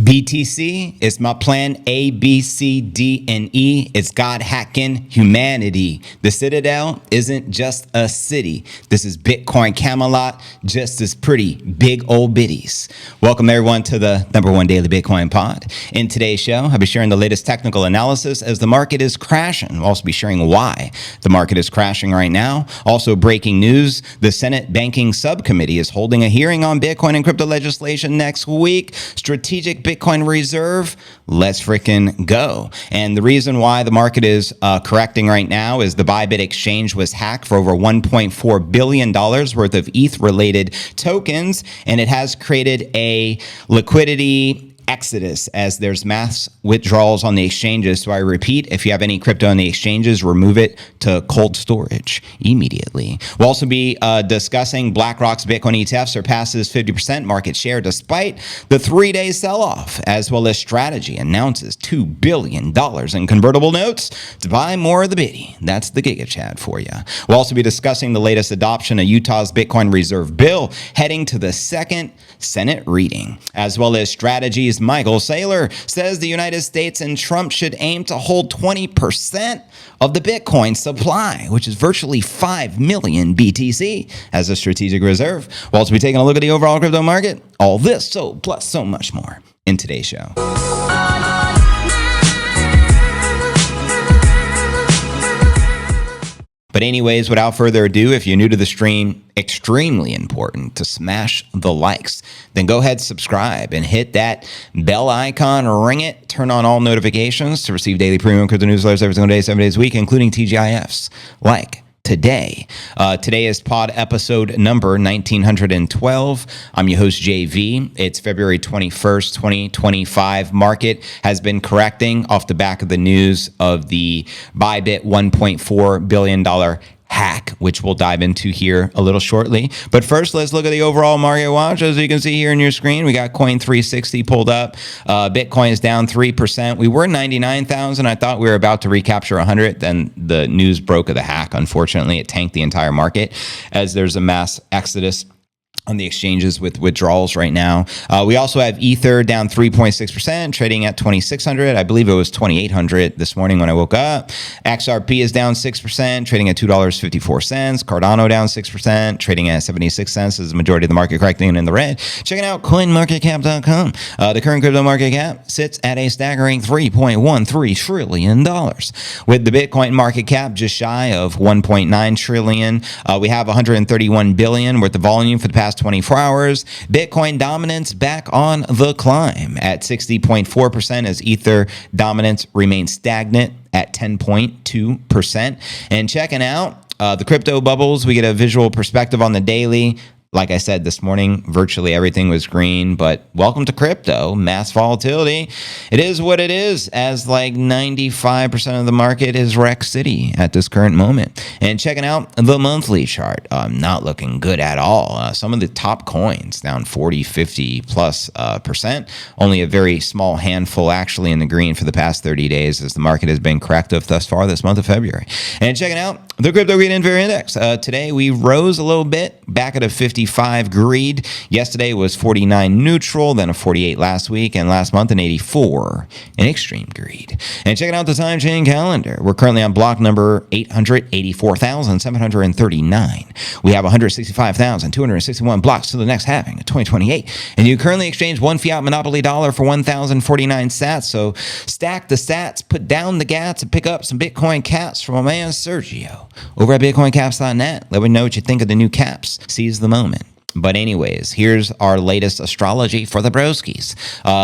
BTC is my plan A, B, C, D, and E. It's God hacking humanity. The Citadel isn't just a city. This is Bitcoin Camelot, just as pretty. Big old biddies. Welcome everyone to the #1 daily Bitcoin pod. In today's show, I'll be sharing the latest technical analysis as the market is crashing. We'll also be sharing why the market is crashing right now. Also breaking news, the Senate Banking Subcommittee is holding a hearing on Bitcoin and crypto legislation next week. Strategic Bitcoin reserve, let's freaking go. And the reason why the market is correcting right now is the Bybit exchange was hacked for over $1.4 billion worth of ETH-related tokens, and it has created a liquidity exodus as there's mass withdrawals on the exchanges. So I repeat, if you have any crypto on the exchanges, remove it to cold storage immediately. We'll also be discussing BlackRock's Bitcoin ETF surpasses 50% market share despite the 3-day sell-off, as well as Strategy announces $2 billion in convertible notes to buy more of the biddy. That's the Giga Chad for you. We'll also be discussing the latest adoption of Utah's Bitcoin reserve bill heading to the second Senate reading, as well as Strategy's Michael Saylor says the United States and Trump should aim to hold 20% of the Bitcoin supply, which is virtually 5 million BTC as a strategic reserve. We'll also be taking a look at the overall crypto market. All this, so plus so much more in today's show. But anyways, without further ado, if you're new to the stream, extremely important to smash the likes. Then go ahead, subscribe, and hit that bell icon, ring it, turn on all notifications to receive daily premium crypto newsletters every single day, 7 days a week, including TGIFs like today. Today is pod episode number 1912. I'm your host, JV. It's February 21st, 2025. Market has been correcting off the back of the news of the Bybit $1.4 billion hack, which we'll dive into here a little shortly. But first, let's look at the overall market watch. As you can see here on your screen, we got Coin 360 pulled up. Bitcoin is down 3%. We were 99,000. I thought we were about to recapture 100. Then the news broke of the hack. Unfortunately, it tanked the entire market as there's a mass exodus on the exchanges with withdrawals right now. We also have Ether down 3.6%, trading at 2,600. I believe it was 2,800 this morning when I woke up. XRP is down 6%, trading at $2.54. Cardano down 6%, trading at 76 cents as the majority of the market correcting in the red. Checking out coinmarketcap.com. The current crypto market cap sits at a staggering $3.13 trillion. With the Bitcoin market cap just shy of 1.9 trillion. We have 131 billion worth of volume for the past 24 hours. Bitcoin dominance back on the climb at 60.4% as Ether dominance remains stagnant at 10.2%. And checking out the crypto bubbles, we get a visual perspective on the daily. Like I said this morning, virtually everything was green, but welcome to crypto, mass volatility. It is what it is, as like 95% of the market is wreck city at this current moment. And checking out the monthly chart, not looking good at all. Some of the top coins down 40, 50 plus percent. Only a very small handful actually in the green for the past 30 days as the market has been corrective thus far this month of February. And checking out the Crypto Greed Inferior Index. Today we rose a little bit, back at a 55 greed. Yesterday was 49 neutral, then a 48 last week, and last month an 84 in extreme greed. And checking out the time chain calendar, we're currently on block number 884,739. We have 165,261 blocks to the next halving of 2028. And you currently exchange one fiat monopoly dollar for 1,049 sats. So stack the sats, put down the gats, and pick up some Bitcoin caps from my man Sergio over at bitcoincaps.net. Let me know what you think of the new caps. Seize the moment. But anyways, here's our latest astrology for the broskies.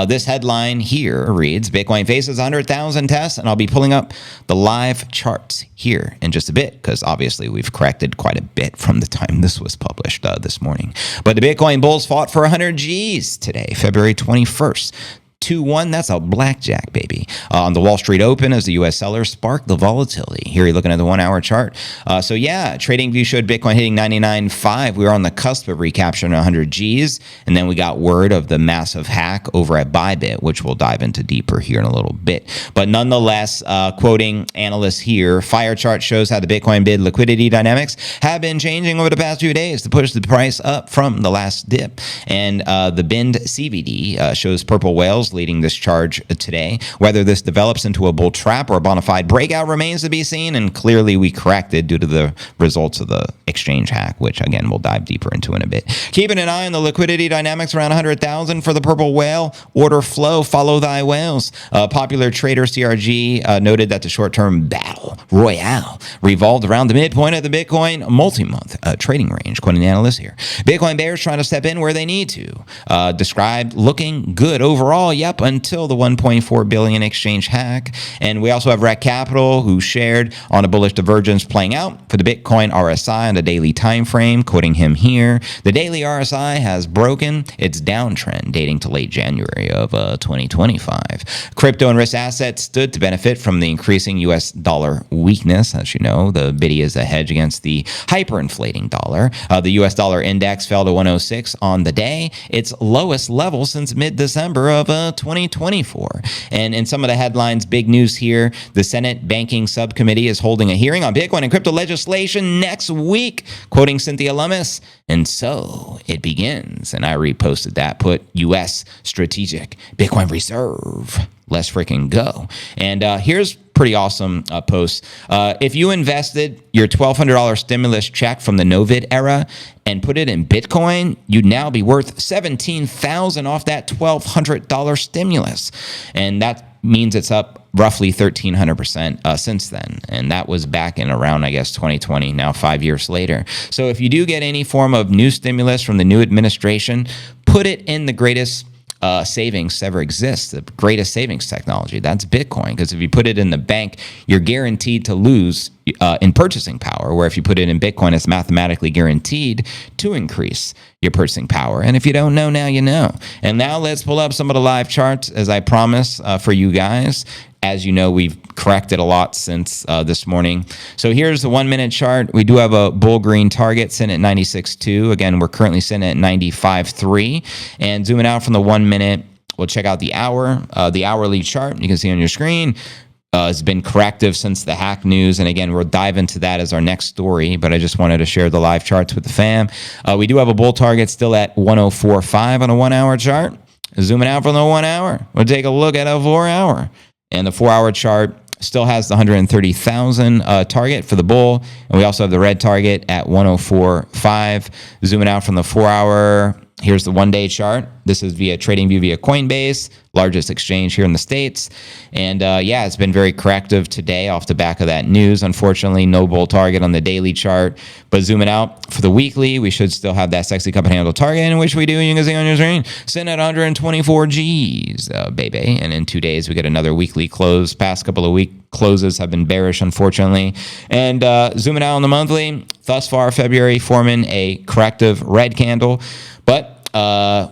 This headline here reads, Bitcoin faces 100,000 tests, and I'll be pulling up the live charts here in just a bit because obviously we've corrected quite a bit from the time this was published this morning. But the Bitcoin bulls fought for 100 G's today, February 21st. 2-1, that's a blackjack, baby. On the Wall Street Open, as the U.S. sellers sparked the volatility. Here you're looking at the 1-hour chart. So yeah, TradingView showed Bitcoin hitting 99.5. We were on the cusp of recapturing 100 Gs, and then we got word of the massive hack over at Bybit, which we'll dive into deeper here in a little bit. But nonetheless, quoting analysts here, Fire chart shows how the Bitcoin bid liquidity dynamics have been changing over the past few days to push the price up from the last dip. And the Bind CVD shows purple whales analysts leading this charge today. Whether this develops into a bull trap or a bona fide breakout remains to be seen, and clearly we corrected due to the results of the exchange hack, which again we'll dive deeper into in a bit. Keeping an eye on the liquidity dynamics around 100,000 for the purple whale. Order flow, follow thy whales. Popular trader CRG noted that the short-term battle royale revolved around the midpoint of the Bitcoin multi-month trading range, quoting analysts here. Bitcoin bears trying to step in where they need to. Described looking good overall, yep, until the 1.4 billion exchange hack. And we also have Rec Capital, who shared on a bullish divergence playing out for the Bitcoin RSI on the daily time frame, quoting him here. The daily RSI has broken its downtrend dating to late January of 2025. Crypto and risk assets stood to benefit from the increasing US dollar weakness. As you know, the BITI is a hedge against the hyperinflating dollar. The US dollar index fell to 106 on the day, its lowest level since mid-December of 2024. And in some of the headlines, big news here, the Senate Banking Subcommittee is holding a hearing on Bitcoin and crypto legislation next week, quoting Cynthia Lummis. And so it begins. And I reposted that, put U.S. Strategic Bitcoin Reserve. Let's freaking go. And here's pretty awesome post. If you invested your $1,200 stimulus check from the Novid era and put it in Bitcoin, you'd now be worth $17,000 off that $1,200 stimulus. And that means it's up roughly 1,300% since then. And that was back in around, I guess, 2020, now 5 years later. So if you do get any form of new stimulus from the new administration, put it in the greatest savings ever exists, the greatest savings technology. That's Bitcoin. Because if you put it in the bank, you're guaranteed to lose in purchasing power, where if you put it in Bitcoin, it's mathematically guaranteed to increase your purchasing power. And if you don't know, now you know. And now let's pull up some of the live charts, as I promised for you guys. As you know, we've corrected a lot since this morning. So here's the 1 minute chart. We do have a bull green target sitting at 96.2. Again, we're currently sitting at 95.3. And zooming out from the 1 minute, we'll check out the hour. The hourly chart you can see on your screen has been corrective since the hack news. And again, we'll dive into that as our next story, but I just wanted to share the live charts with the fam. We do have a bull target still at 104.5 on a 1 hour chart. Zooming out from the 1 hour, we'll take a look at a 4 hour. And the 4 hour chart still has the 130,000 target for the bull. And we also have the red target at 104.5. Zooming out from the 4 hour, here's the 1 day chart. This is via TradingView via Coinbase, largest exchange here in the States. And yeah, it's been very corrective today off the back of that news. Unfortunately, no bull target on the daily chart. But zooming out for the weekly, we should still have that sexy cup and handle target, in which we do, you can see on your screen, sitting at 124 G's, baby. And in 2 days, we get another weekly close. Past couple of week closes have been bearish, unfortunately. And zooming out on the monthly, thus far, February forming a corrective red candle. But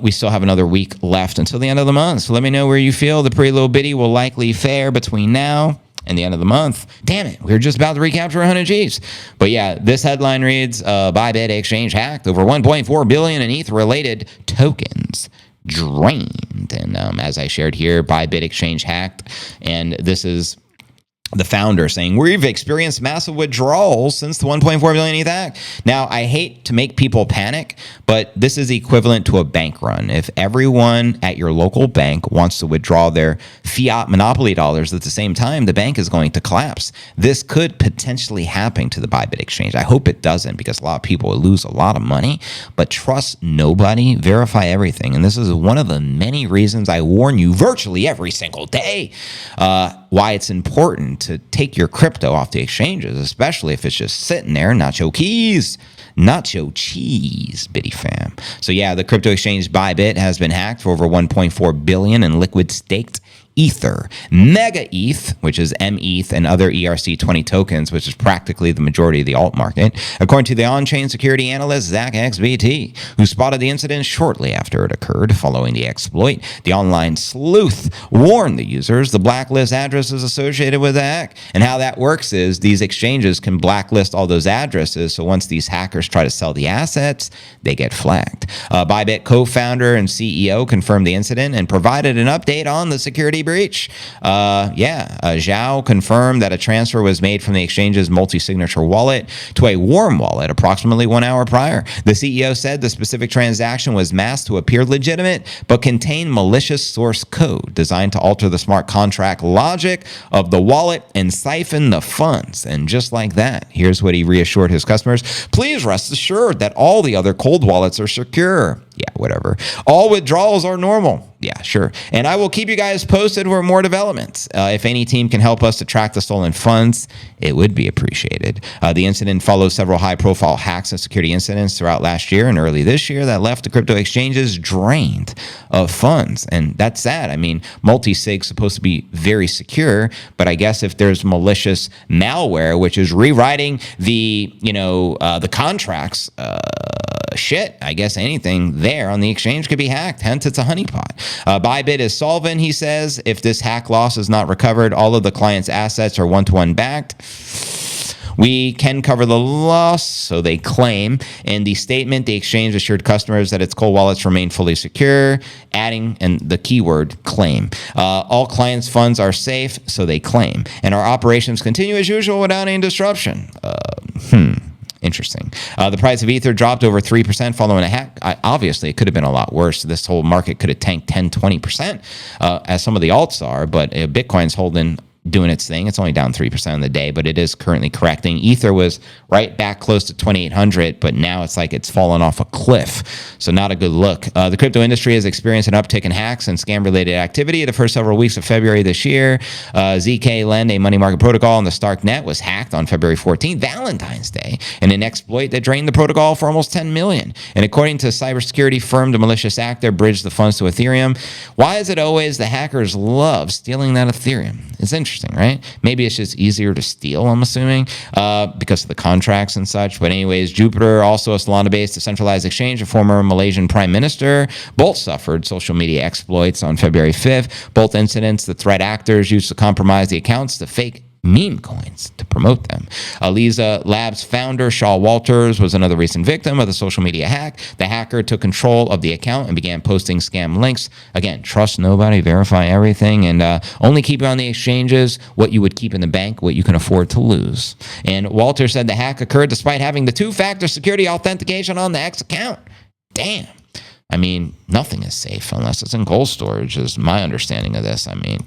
we still have another week left until the end of the month. So let me know where you feel the pretty little bitty will likely fare between now and the end of the month. Damn it, we were just about to recapture 100 G's. But yeah, this headline reads, Bybit exchange hacked, over 1.4 billion in ETH-related tokens drained. And as I shared here, Bybit exchange hacked. And this is the founder saying, we've experienced massive withdrawals since the 1.4 billion ETH hack. Now, I hate to make people panic, but this is equivalent to a bank run. If everyone at your local bank wants to withdraw their fiat monopoly dollars at the same time, the bank is going to collapse. This could potentially happen to the Bybit exchange. I hope it doesn't, because a lot of people will lose a lot of money, but trust nobody, verify everything. And this is one of the many reasons I warn you virtually every single day why it's important to take your crypto off the exchanges, especially if it's just sitting there, nacho keys, nacho cheese, bitty fam. So yeah, the crypto exchange Bybit has been hacked for over 1.4 billion in liquid staked Ether, Mega ETH, which is METH, and other ERC20 tokens, which is practically the majority of the alt market, according to the on-chain security analyst Zach XBT, who spotted the incident shortly after it occurred. Following the exploit, the online sleuth warned the users the blacklist addresses associated with the hack. And how that works is these exchanges can blacklist all those addresses, so once these hackers try to sell the assets, they get flagged. Bybit co-founder and CEO confirmed the incident and provided an update on the security breach. breach. Zhao confirmed that a transfer was made from the exchange's multi-signature wallet to a warm wallet approximately 1 hour prior. The CEO said the specific transaction was masked to appear legitimate, but contained malicious source code designed to alter the smart contract logic of the wallet and siphon the funds. And just like that, here's what he reassured his customers. Please rest assured that all the other cold wallets are secure. Yeah, whatever. All withdrawals are normal. Yeah, sure. And I will keep you guys posted with more developments. If any team can help us to track the stolen funds, it would be appreciated. The incident follows several high-profile hacks and security incidents throughout last year and early this year that left the crypto exchanges drained of funds. And that's sad. I mean, multi-sig is supposed to be very secure, but I guess if there's malicious malware, which is rewriting the contracts, I guess anything there on the exchange could be hacked. Hence, it's a honeypot. Bybit is solvent, he says. If this hack loss is not recovered, all of the client's assets are one-to-one backed. We can cover the loss, so they claim. In the statement, the exchange assured customers that its cold wallets remain fully secure, adding and the keyword claim. All clients' funds are safe, so they claim. And our operations continue as usual without any disruption. Interesting. The price of Ether dropped over 3% following a hack. Obviously, it could have been a lot worse. This whole market could have tanked 10-20%, as some of the alts are, but Bitcoin's doing its thing. It's only down 3% on the day, but it is currently correcting. Ether was right back close to 2,800, but now it's like it's fallen off a cliff. So not a good look. The crypto industry has experienced an uptick in hacks and scam-related activity. The first several weeks of February this year, ZK Lend, a money market protocol on the Starknet, was hacked on February 14th, Valentine's Day, in an exploit that drained the protocol for almost 10 million. And according to cybersecurity firm, the malicious actor bridged the funds to Ethereum. Why is it always the hackers love stealing that Ethereum? It's interesting, right? Maybe it's just easier to steal, I'm assuming, because of the contracts and such. But anyways, Jupiter, also a Solana-based decentralized exchange, a former Malaysian prime minister, both suffered social media exploits on February 5th. Both incidents, the threat actors used to compromise the accounts to fake meme coins to promote them. Lisa Labs founder Shaw Walters was another recent victim of the social media hack. The hacker took control of the account and began posting scam links. Again, trust nobody, verify everything, and only keep on the exchanges what you would keep in the bank, what you can afford to lose. And Walters said the hack occurred despite having the two-factor security authentication on the X account. Damn. I mean, nothing is safe unless it's in cold storage, is my understanding of this. I mean,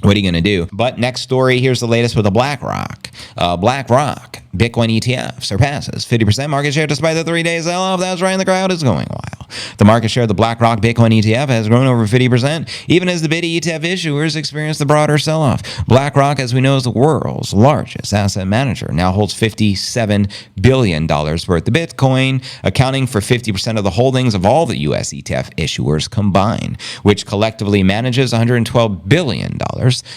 what are you going to do? But next story, here's the latest with the BlackRock. BlackRock Bitcoin ETF surpasses 50% market share despite the 3-day sell-off. That's right, and the crowd is going wild. The market share of the BlackRock Bitcoin ETF has grown over 50%, even as the Bybit ETF issuers experience the broader sell-off. BlackRock, as we know, is the world's largest asset manager, now holds $57 billion worth of Bitcoin, accounting for 50% of the holdings of all the U.S. ETF issuers combined, which collectively manages $112 billion.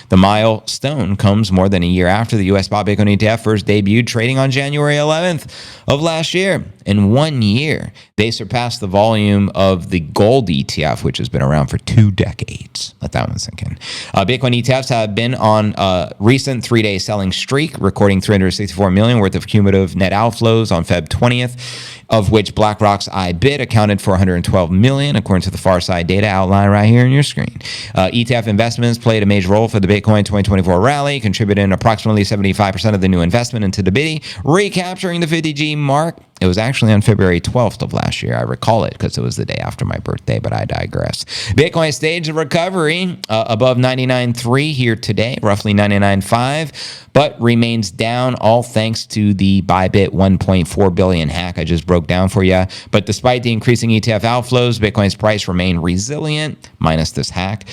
The milestone comes more than a year after the U.S. spot Bitcoin ETF first debuted, trading on January 11th of last year. In 1 year, they surpassed the volume of the gold ETF, which has been around for 2 decades. Let that one sink in. Bitcoin ETFs have been on a recent 3-day selling streak, recording $364 million worth of cumulative net outflows on Feb 20th, of which BlackRock's Bybit accounted for $112 million, according to the Farside data outlined right here on your screen. ETF investments played a major role for the Bitcoin 2024 rally, contributing approximately 75% of the new investment into the Biddy, recapturing the 50G mark. It was actually on February 12th of last year. I recall it because it was the day after my birthday, but I digress. Bitcoin staged a recovery above 99.3 here today, roughly 99.5, but remains down, all thanks to the Bybit 1.4 billion hack I just broke down for you. But despite the increasing ETF outflows, Bitcoin's price remained resilient, minus this hack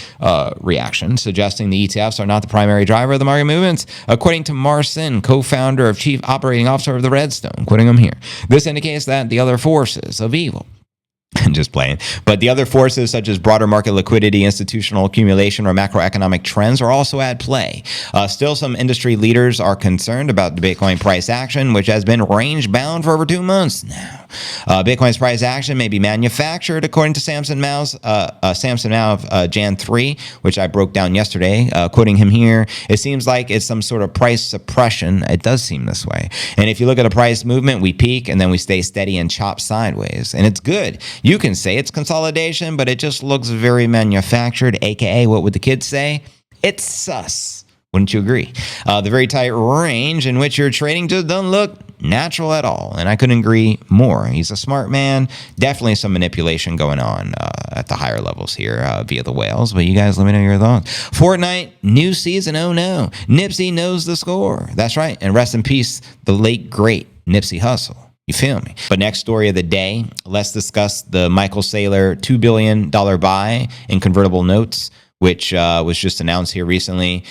reaction, suggesting the ETFs are not the primary driver of the market movements. According to Marcin, co-founder of Chief Operating Officer of the Redstone, quoting him here, this indicates that the other forces of evil, just playing, but the other forces such as broader market liquidity, institutional accumulation, or macroeconomic trends are also at play. Still, some industry leaders are concerned about the Bitcoin price action, which has been range-bound for over 2 months now. Bitcoin's price action may be manufactured, according to Samson Mao of Jan 3, which I broke down yesterday, quoting him here. It seems like it's some sort of price suppression. It does seem this way. And if you look at a price movement, we peak and then we stay steady and chop sideways. And it's good. You can say it's consolidation, but it just looks very manufactured, aka what would the kids say? It's sus. Wouldn't you agree? The very tight range in which you're trading just doesn't look natural at all. And I couldn't agree more. He's a smart man. Definitely some manipulation going on at the higher levels here via the whales. But you guys let me know your thoughts. Fortnite, new season. Oh no. Nipsey knows the score. That's right. And rest in peace, the late, great Nipsey Hussle. You feel me? But next story of the day, let's discuss the Michael Saylor $2 billion buy in convertible notes, which was just announced here recently.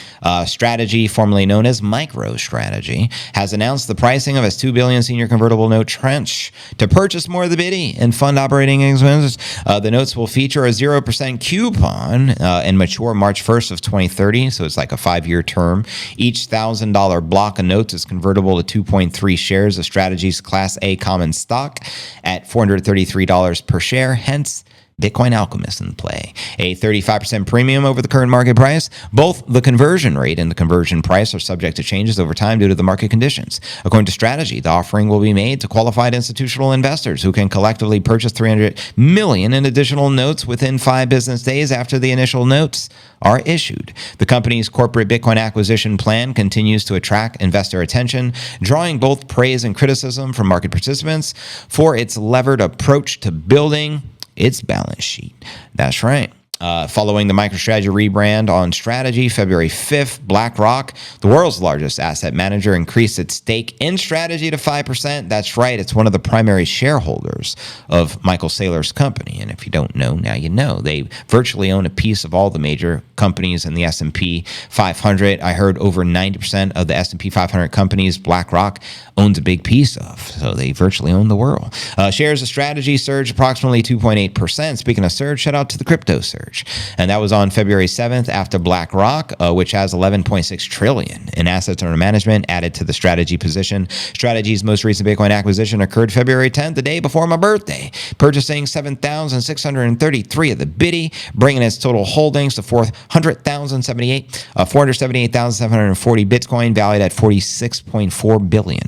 Strategy, formerly known as MicroStrategy, has announced the pricing of its $2 billion senior convertible note tranche to purchase more of the Biddy and fund operating expenses. The notes will feature a 0% coupon and mature March 1st of 2030, so it's like a 5-year term. Each $1,000 block of notes is convertible to 2.3 shares of Strategy's Class A common stock at $433 per share, hence Bitcoin Alchemist in play. A 35% premium over the current market price. Both the conversion rate and the conversion price are subject to changes over time due to the market conditions. According to Strategy, the offering will be made to qualified institutional investors who can collectively purchase $300 million in additional notes within 5 business days after the initial notes are issued. The company's corporate Bitcoin acquisition plan continues to attract investor attention, drawing both praise and criticism from market participants for its levered approach to building its balance sheet. That's right. Following the MicroStrategy rebrand on Strategy, February 5th, BlackRock, the world's largest asset manager, increased its stake in Strategy to 5%. That's right. It's one of the primary shareholders of Michael Saylor's company. And if you don't know, now you know. They virtually own a piece of all the major companies in the S&P 500. I heard over 90% of the S&P 500 companies BlackRock owns a big piece of. So they virtually own the world. Shares of Strategy surged approximately 2.8%. Speaking of surge, shout out to the crypto surge. And that was on February 7th after BlackRock, which has $11.6 trillion in assets under management, added to the Strategy position. Strategy's most recent Bitcoin acquisition occurred February 10th, the day before my birthday, purchasing 7,633 of the Biddy, bringing its total holdings to 478,740 Bitcoin, valued at $46.4 billion.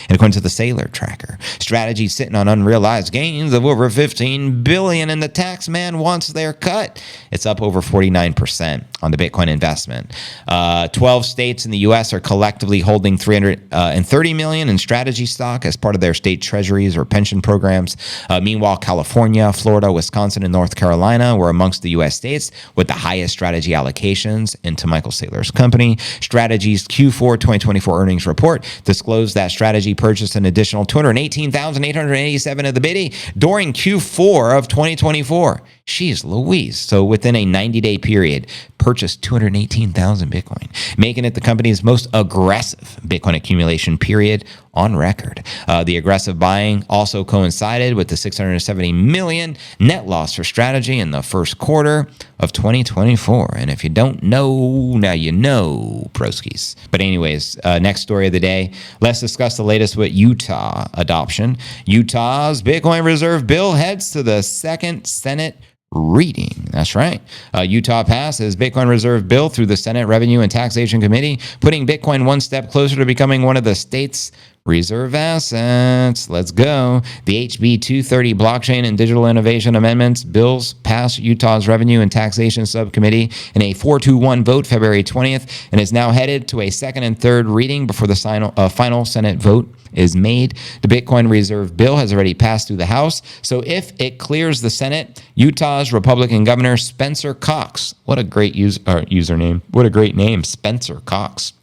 And according to the Saylor tracker, Strategy's sitting on unrealized gains of over $15 billion, and the tax man wants their cut. It's up over 49% on the Bitcoin investment. 12 states in the U.S. are collectively holding $330 million in Strategy stock as part of their state treasuries or pension programs. Meanwhile, California, Florida, Wisconsin, and North Carolina were amongst the U.S. states with the highest Strategy allocations into Michael Saylor's company. Strategy's Q4 2024 earnings report disclosed that Strategy purchased an additional 218,887 of the Biddy during Q4 of 2024. Jeez Louise. So within a 90-day period, purchased 218,000 Bitcoin, making it the company's most aggressive Bitcoin accumulation period on record. The aggressive buying also coincided with the $670 million net loss for Strategy in the first quarter of 2024. And if you don't know, now you know, broskies. But anyways, next story of the day, let's discuss the latest with Utah adoption. Utah's Bitcoin reserve bill heads to the second Senate reading. That's right. Utah passed its Bitcoin reserve bill through the Senate Revenue and Taxation Committee, putting Bitcoin one step closer to becoming one of the state's reserve assets. Let's go. The HB 230 Blockchain and Digital Innovation Amendments bills passed Utah's Revenue and Taxation Subcommittee in a 4-1 vote February 20th and is now headed to a second and third reading before the final Senate vote is made. The Bitcoin reserve bill has already passed through the House, so if it clears the Senate, Utah's Republican Governor Spencer Cox, what a great username, what a great name, Spencer Cox.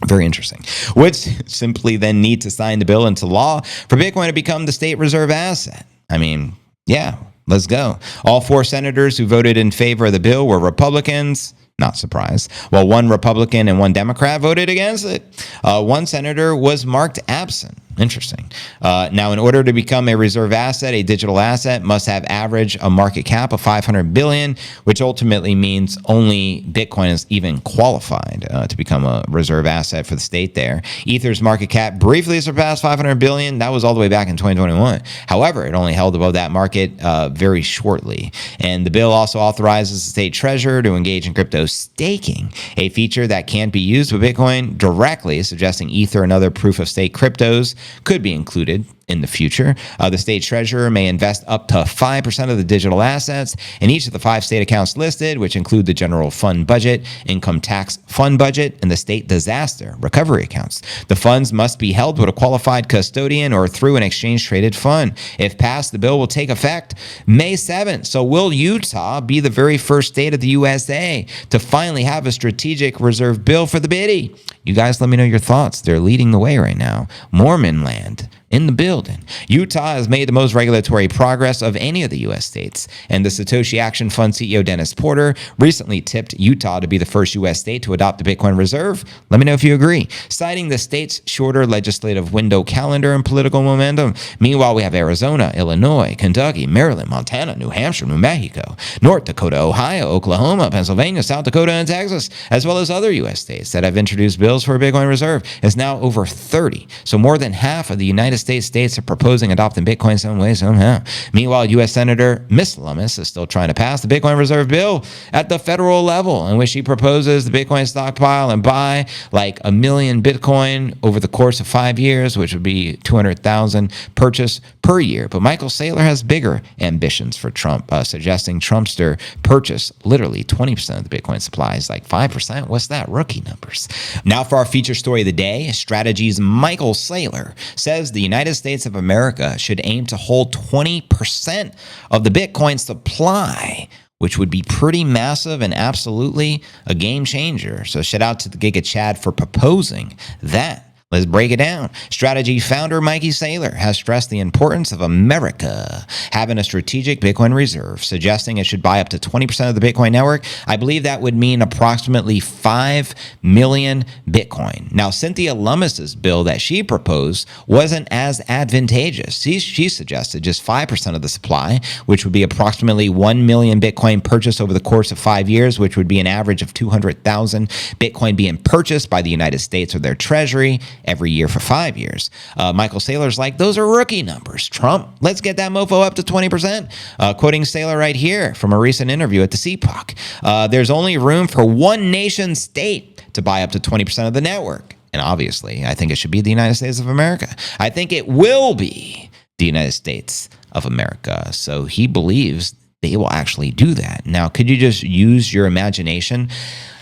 Very interesting. Would simply then need to sign the bill into law for Bitcoin to become the state reserve asset. I mean, yeah, let's go. All 4 senators who voted in favor of the bill were Republicans. Not surprised. While 1 Republican and 1 Democrat voted against it. 1 senator was marked absent. Interesting. Now, in order to become a reserve asset, a digital asset must have average a market cap of 500 billion, which ultimately means only Bitcoin is even qualified to become a reserve asset for the state there. Ether's market cap briefly surpassed 500 billion. That was all the way back in 2021. However, it only held above that market very shortly. And the bill also authorizes the state treasurer to engage in crypto staking, a feature that can't be used with Bitcoin directly, suggesting Ether and other proof of stake cryptos could be included in the future. The state treasurer may invest up to 5% of the digital assets in each of the 5 state accounts listed, which include the general fund budget, income tax fund budget, and the state disaster recovery accounts. The funds must be held with a qualified custodian or through an exchange-traded fund. If passed, the bill will take effect May 7th. So will Utah be the very first state of the USA to finally have a strategic reserve bill for the biddy? You guys let me know your thoughts. They're leading the way right now. Mormon land in the building. Utah has made the most regulatory progress of any of the U.S. states, and the Satoshi Action Fund CEO Dennis Porter recently tipped Utah to be the first U.S. state to adopt the Bitcoin Reserve. Let me know if you agree, citing the state's shorter legislative window calendar and political momentum. Meanwhile, we have Arizona, Illinois, Kentucky, Maryland, Montana, New Hampshire, New Mexico, North Dakota, Ohio, Oklahoma, Pennsylvania, South Dakota, and Texas, as well as other U.S. states that have introduced bills for a Bitcoin Reserve. It's now over 30, so more than half of the United States are proposing adopting Bitcoin some way, somehow. Meanwhile, U.S. Senator Miss Lummis is still trying to pass the Bitcoin Reserve bill at the federal level, in which she proposes the Bitcoin stockpile and buy like 1 million Bitcoin over the course of 5 years, which would be 200,000 purchase per year. But Michael Saylor has bigger ambitions for Trump, suggesting Trumpster purchase literally 20% of the Bitcoin supply. Is like 5%. What's that? Rookie numbers. Now for our feature story of the day, Strategy's Michael Saylor says the United States of America should aim to hold 20% of the Bitcoin supply, which would be pretty massive and absolutely a game changer. So shout out to the Giga Chad for proposing that. Let's break it down. Strategy founder Mikey Saylor has stressed the importance of America having a strategic Bitcoin reserve, suggesting it should buy up to 20% of the Bitcoin network. I believe that would mean approximately 5 million Bitcoin. Now, Cynthia Lummis's bill that she proposed wasn't as advantageous. She suggested just 5% of the supply, which would be approximately 1 million Bitcoin purchased over the course of 5 years, which would be an average of 200,000 Bitcoin being purchased by the United States or their treasury every year for 5 years. Michael Saylor's like, those are rookie numbers. Trump, let's get that mofo up to 20%. Quoting Saylor right here from a recent interview at the CPAC. There's only room for one nation state to buy up to 20% of the network. And obviously, I think it should be the United States of America. I think it will be the United States of America. So he believes they will actually do that. Now, could you just use your imagination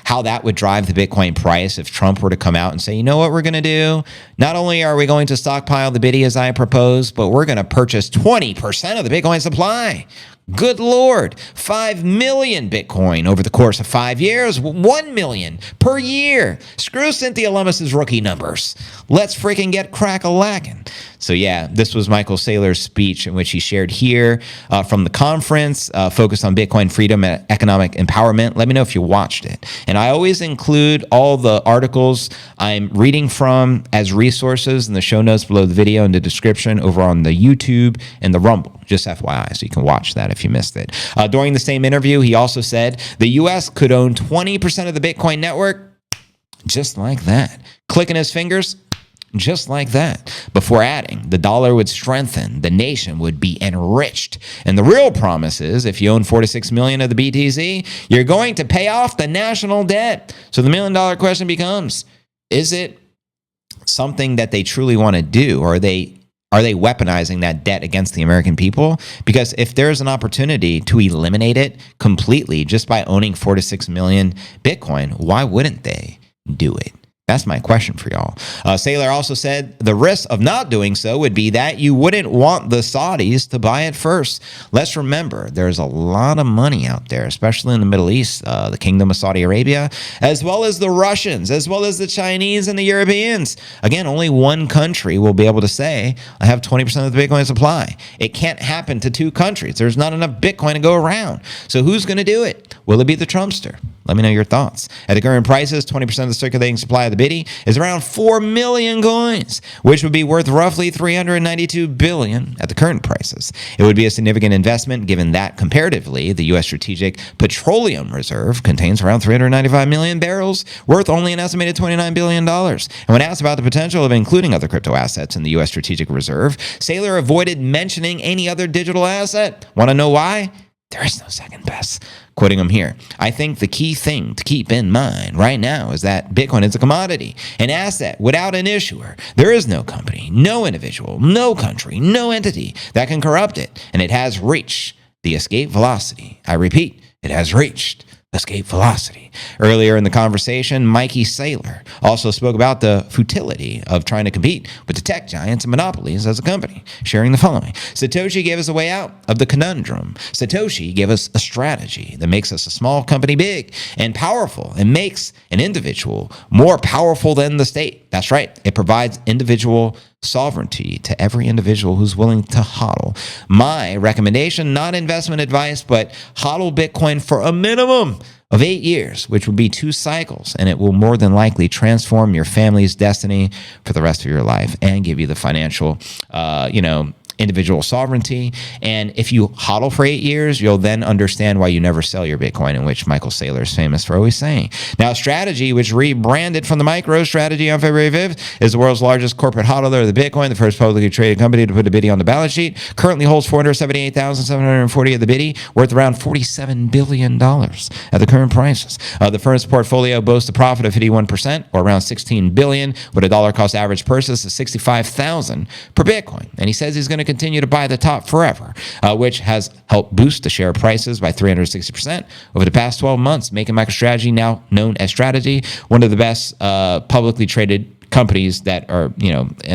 how that would drive the Bitcoin price if Trump were to come out and say, you know what we're going to do? Not only are we going to stockpile the biddy as I proposed, but we're going to purchase 20% of the Bitcoin supply. Good Lord, 5 million Bitcoin over the course of 5 years, 1 million per year. Screw Cynthia Lummis's rookie numbers. Let's freaking get crack-a-lackin'. So yeah, this was Michael Saylor's speech in which he shared here from the conference, focused on Bitcoin freedom and economic empowerment. Let me know if you watched it. And I always include all the articles I'm reading from as resources in the show notes below the video in the description over on the YouTube and the Rumble. Just FYI, so you can watch that if you missed it. During the same interview, he also said the U.S. could own 20% of the Bitcoin network just like that. Clicking his fingers, just like that, before adding, the dollar would strengthen, the nation would be enriched. And the real promise is, if you own 46 million of the BTC, you're going to pay off the national debt. So the $1 million question becomes, is it something that they truly want to do? Or are they weaponizing that debt against the American people? Because if there's an opportunity to eliminate it completely just by owning 4 to 6 million Bitcoin, why wouldn't they do it? That's my question for y'all. Saylor also said the risk of not doing so would be that you wouldn't want the Saudis to buy it first. Let's remember, there's a lot of money out there, especially in the Middle East, the Kingdom of Saudi Arabia, as well as the Russians, as well as the Chinese and the Europeans. Again, only one country will be able to say, I have 20% of the Bitcoin supply. It can't happen to two countries. There's not enough Bitcoin to go around. So who's going to do it? Will it be the Trumpster? Let me know your thoughts. At the current prices, 20% of the circulating supply of the biddy is around 4 million coins, which would be worth roughly $392 billion at the current prices. It would be a significant investment given that comparatively, the U.S. Strategic Petroleum Reserve contains around 395 million barrels, worth only an estimated $29 billion. And when asked about the potential of including other crypto assets in the U.S. Strategic Reserve, Saylor avoided mentioning any other digital asset. Want to know why? There is no second best. Quoting him here. I think the key thing to keep in mind right now is that Bitcoin is a commodity, an asset without an issuer. There is no company, no individual, no country, no entity that can corrupt it. And it has reached the escape velocity. I repeat, it has reached escape velocity. Earlier in the conversation, Michael Saylor also spoke about the futility of trying to compete with the tech giants and monopolies as a company, sharing the following. Satoshi gave us a way out of the conundrum. Satoshi gave us a strategy that makes us a small company big and powerful and makes an individual more powerful than the state. That's right. It provides individual sovereignty to every individual who's willing to hodl. My recommendation, not investment advice, but hodl Bitcoin for a minimum of 8 years, which would be 2 cycles, and it will more than likely transform your family's destiny for the rest of your life and give you the financial, individual sovereignty. And if you hodl for 8 years, you'll then understand why you never sell your Bitcoin, in which Michael Saylor is famous for always saying. Now, Strategy, which rebranded from the MicroStrategy on February 5th, is the world's largest corporate hodler of the Bitcoin, the first publicly traded company to put a biddy on the balance sheet, currently holds 478,740 of the biddy, worth around $47 billion at the current prices. The firm's portfolio boasts a profit of 51%, or around $16 billion, with a dollar cost average purchase of $65,000 per Bitcoin. And he says he's going to continue to buy the top forever, which has helped boost the share prices by 360% over the past 12 months, making MicroStrategy, now known as Strategy, one of the best publicly traded companies that are,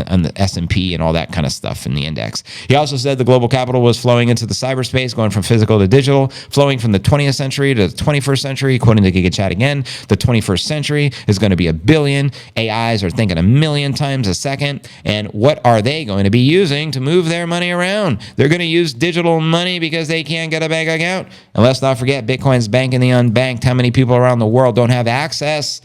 on the S&P and all that kind of stuff in the index. He also said the global capital was flowing into the cyberspace, going from physical to digital, flowing from the 20th century to the 21st century. Quoting the GigaChat again, the 21st century is going to be 1 billion. AIs are thinking 1 million times a second. And what are they going to be using to move their money around? They're going to use digital money because they can't get a bank account. And let's not forget, Bitcoin's banking the unbanked. How many people around the world don't have access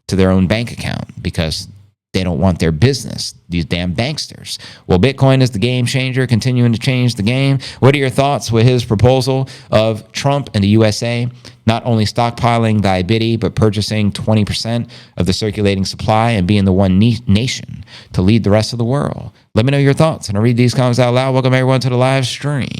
to their own bank account because they don't want their business, these damn banksters? Well, Bitcoin is the game changer, continuing to change the game. What are your thoughts with his proposal of Trump and the USA not only stockpiling the Bybit, but purchasing 20% of the circulating supply and being the one nation to lead the rest of the world? Let me know your thoughts, and I'll read these comments out loud. Welcome everyone to the live stream.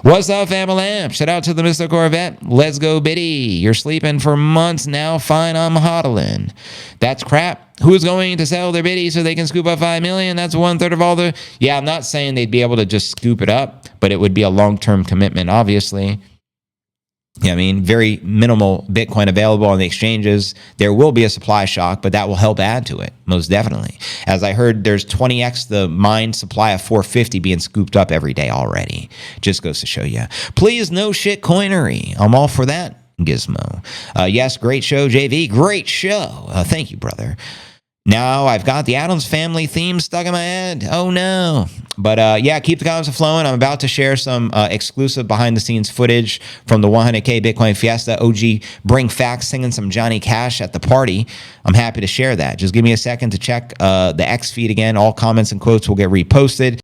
What's up, family? Shout out to the Mr. Corvette. Let's go, Biddy. You're sleeping for months now. Fine, I'm hodling. That's crap. Who's going to sell their Biddy so they can scoop up 5 million? That's 1/3 of all the... Yeah, I'm not saying they'd be able to just scoop it up, but it would be a long-term commitment, obviously. Yeah, I mean, very minimal Bitcoin available on the exchanges. There will be a supply shock, but that will help add to it, most definitely. As I heard, there's 20x the mine supply of 450 being scooped up every day already. Just goes to show you. Please, no shit coinery. I'm all for that, Gizmo. Yes, great show, JV. Great show. Thank you, brother. Now I've got the Addams Family theme stuck in my head. Oh, no. But yeah, keep the comments flowing. I'm about to share some exclusive behind-the-scenes footage from the 100K Bitcoin Fiesta. OG Bring Facts singing some Johnny Cash at the party. I'm happy to share that. Just give me a second to check the X feed again. All comments and quotes will get reposted.